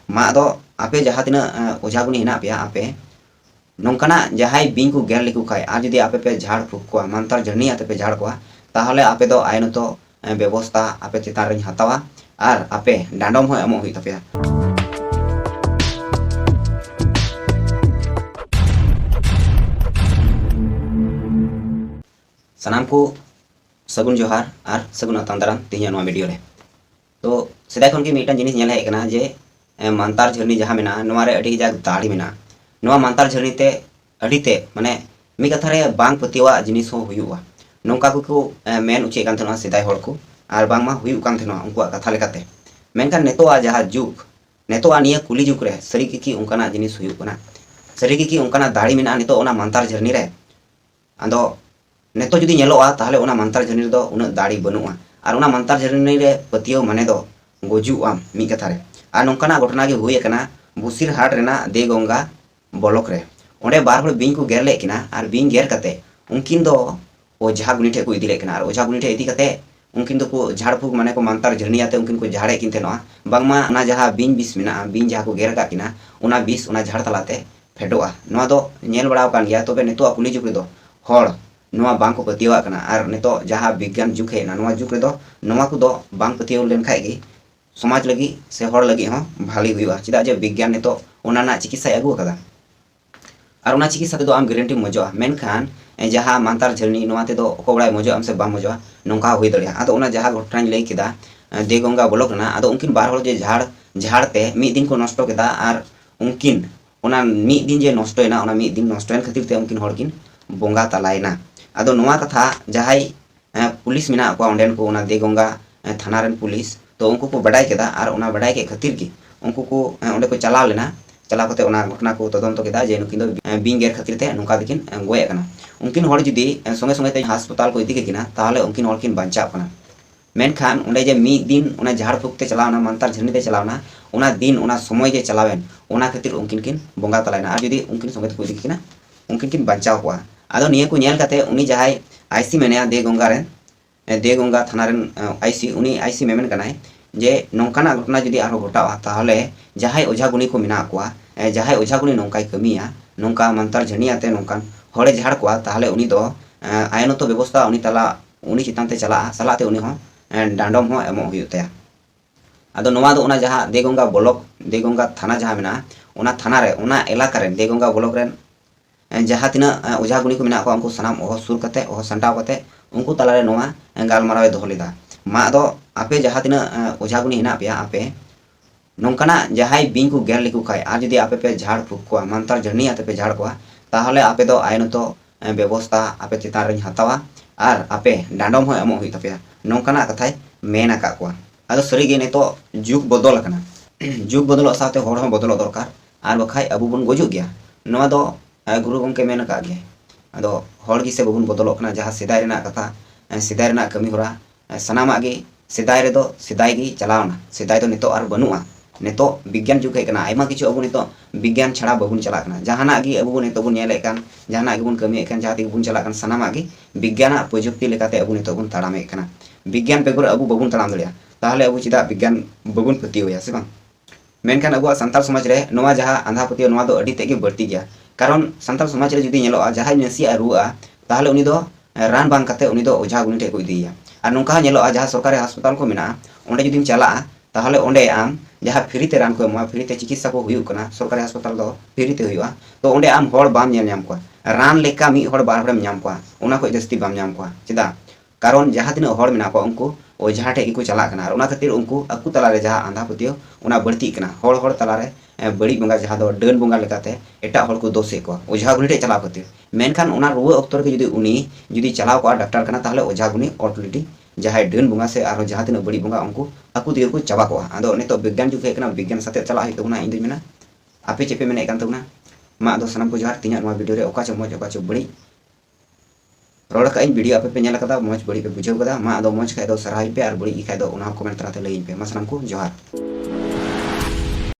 मा दो आपे जहाँ तना ओझा गुनी हेना पे आपे नौकाना जहां बिंग को गेर लेको खाय आर जुदी आपे पे झाड़ फूक को मंतर झरनी आते पे झाड़ को ताहले आपे दो आईनतो व्यवस्था आपे चेतान रे हतावा आर आपे डांडम हो एमो हुई तपेया। सनाम को सगुन जोहार आर सगुन अतांदाराम तीन वीडियो रे तो सेदाय खन की मिटन जिनिस नेल हेकना जे मंतार झरनी जहाँ मेना नोवारे अडी जाग दाड़ी मेना नोवा मंतार झरनी ते अडीते माने मी कथा रे बांग पतिवा जिनिस हो हुयुआ नोंका को मेन उचे कान थना सेदाय हर को आर बांग मा हुयु कान थना उनकुआ कथा लेकाते मेनखान नेतोआ जहाँ जुग नेतोआ निया कुली जुग रे सरी की उनकाना जिनिस हुयु कना सरी की उनकाना दाड़ी मेना नेतो ओना मंतार झरनी रे आदो नेतो जुदी नेलोआ ताहले ओना मंतार झरनी दो उना दाड़ी बनुआ आर ओना मंतार झरनी रे पतियो माने दो गोजुआम मी कथा रे आर नोंकाना घटना गे हुई कना बुसिर हाट रेना देगंगा ब्लॉक रे ओंडे बार हड़ बिंग को गेर ले किना आर बिंग गेर कते उनकिन दो ओझा गुनी ठे को इदी ले किना आर ओझा गुनी ठे इदी कते उनकिन दो को झाड़ फूक माने को मंतार झरनी आते उनकिन को झाड़े किन तेनोआ बांगमा ना जहां बिंग बिस मेना बिंग जहां को गेर का किना ओना बिस ओना झाड़ तलाते फेडोआ नोआ दो नेल बड़ाव कान गया तबे नेतो कुली जुग रे दो हड़ नोआ बांग को पतिवा कना आर नेतो जहां विज्ञान जुग है ना नोआ जुग रे दो नोआ को दो बांग पतिव लेन खाय गी समाज लगी से हड़ लगी हो भाली हुआ चेदा जे विज्ञान नेतो ओना चिकित्सा अगू कदा आर ओना चिकित्सा तेदो आम गारंटी मजोआ मेनखान जहां मंतार झरनी नोआ तेदो को बड़ा मजोआ आम से बा मजोआ नोंका हुई दड़िया आदो ओना जहां घटना लई केदा देगंगा ब्लॉक ना आदो उनकिन बार हड़ जे झाड़ते मिद दिन को नष्ट केदा आर उनकिन ओना मिद दिन जे नष्टयना ओना मिद दिन नष्टयन खातिर ते उनकिन हड़किन बोंगा तलायना आदो नोआ कथा जहां पुलिस मेना को ओंडेन को ओना देगंगा थाना रेन पुलिस तो उनको को बड़ाई केदा आर ओना बड़ाई के खातिर की उनको को ओंडे को चलाव लेना चलाव कते ओना घटना को तदंत केदा जे नुकिन दो बिंग गेर खातिर ते नुका दिकिन गोय कना उनकिन हड़ जुदी संगे संगे ते अस्पताल को इदी के किना ताहले उनकिन हड़किन बंचा कना मेनखान ओंडे जे मी दिन ओना झाड़ फूक ते चलावना मंतार झरनी ते चलावना ओना दिन ओना समय जे चलावेन ओना खातिर उनकिन किन बोंगा तलायना आर जुदी उनकिन संगे को इदी के किना उनकिन किन बंचाव कोआ आदो निया को नेल कते उनी जहाय आईसी मेने देगंगा रेन देगंगा थाना रेन आईसी उनी आईसी मेमेन कनाय जे नौकाना घटना जुदी आरो घटावा ताहले जहाय ओझा गुनी को मेना कोआ जहाय ओझा गुनी नौकाय कमिया नौका मंतार झरनी आते नौकान हड़े झाड़ कोआ ताहले उनी दो आयनतो व्यवस्था उनी तला उनी चितान ते चला सलाते उनी हो डांडम हो एमो हुयु तया आदो नोवा दो ओना जहां देगंगा ब्लॉक देगंगा थाना जहां मेना ओना थाना रे ओना इलाका रे देगंगा ब्लॉक रेन जहां तिना ओझा गुनी को मेना को उनको सनाम ओह सुर कते ओह संटाव कते उनको तलारे नोवा गालमाराव दोह लेदा मा दो आपे जहां तना ओझा गुनी हेना पे आपे नौकाना जहां बिंग को गेर लेको खाय आर जुदी आपे पे झाड़ फूक को मंतार झरनी आते पे झाड़ को ताहले आपे दो आईनतो व्यवस्था आपे चेतान रे हतावा आर आपे डांडम हो एमो हुई तपेया नौकाना कथाय मेन आका को आदो सरी गे नेतो जुग बदल कना जुग बदल साथे हड़ हो बदल दरकार आर बखाय अबु बन गोजुग गया नोआ दो गुरु गंके मेन का गया आदो हड़ गी से बबुन बदल कना जहां सिदाय रेना कथा सिदाय रेना कमी होरा सनामा गे सिदाय रे दो सिदाय गी चलावना सिदाय तो नेतो आर बनुआ नेतो विज्ञान जुग हेकना आयमा किछु अबु नेतो विज्ञान छाड़ा बबुन चला कना जहाना गी अबु नेतो बुन नेले कान जहाना गी बुन कमी एकान जहाती बुन चला कान सनामा गी विज्ञान प्रजुक्ति लेकाते अबु नेतो बुन ताड़ामे कना विज्ञान बेगर अबु बबुन ताड़ाम दड़िया ताहले अबु चिदा विज्ञान बबुन पतियोया से बांग मेनखान अबुआ संताल समाज रे नोवा जहां आंधा पतियो नोवा दो अडी तेगे बढ़ती गया कारण संताल समाज रे जुदी नेलोआ जहां नसिया रुआ ताहले उनी दो रान बांग कते उनी दो ओझा गुनी ठे को इदिया आर नोंका नेलोआ जहां सरकारी अस्पताल को मेना ओंडे जुदीम चला ताहले ओंडे आम जहां फ्री ते रान को एमोआ फ्री ते चिकित्सा को हुयु कना सरकारी अस्पताल दो फ्री ते हुयुआ तो ओंडे आम हड़ बाम नेल नाम को रान लेका मी हड़ बार हड़म नाम को ओना को जस्ती बाम नाम को चेदा कारण जहां तिना हड़ मेना को उनको ओझा ठे को चला कना ओना खातिर उनको अकु तला रे जहां आंधा पतियो ओना बढ़ती कना हड़ तला रे बड़ी बंगा जहां दो डन बंगा लेकाते एटा हड़ को दोषे को ओझा गुनी ठे चला खातिर मेनखान ओना रुवा अक्तर के जुदी उनी जुदी चलाव को डॉक्टर कना ताहले ओझा गुनी ऑटोमेटिक जहां डन बंगा से आरो जहां तिना बड़ी बंगा उनको अकु दियो को चाबा को आदो नेतो विज्ञान जुग हेकना विज्ञान साथे चला है तोना इन मेना आपे चेपे मेने कान तोना मा दो सनम को जहार तिना नवा वीडियो रे ओका चमच ओका च बड़ी रोड का इन वीडियो आपे पे नेला कदा मौज बड़ी पे बुझाव कदा मा दो मौज खाय दो सराहई पे आर बड़ी खाय दो ओना कमेंट तराते लई पे मा सनम को जहार।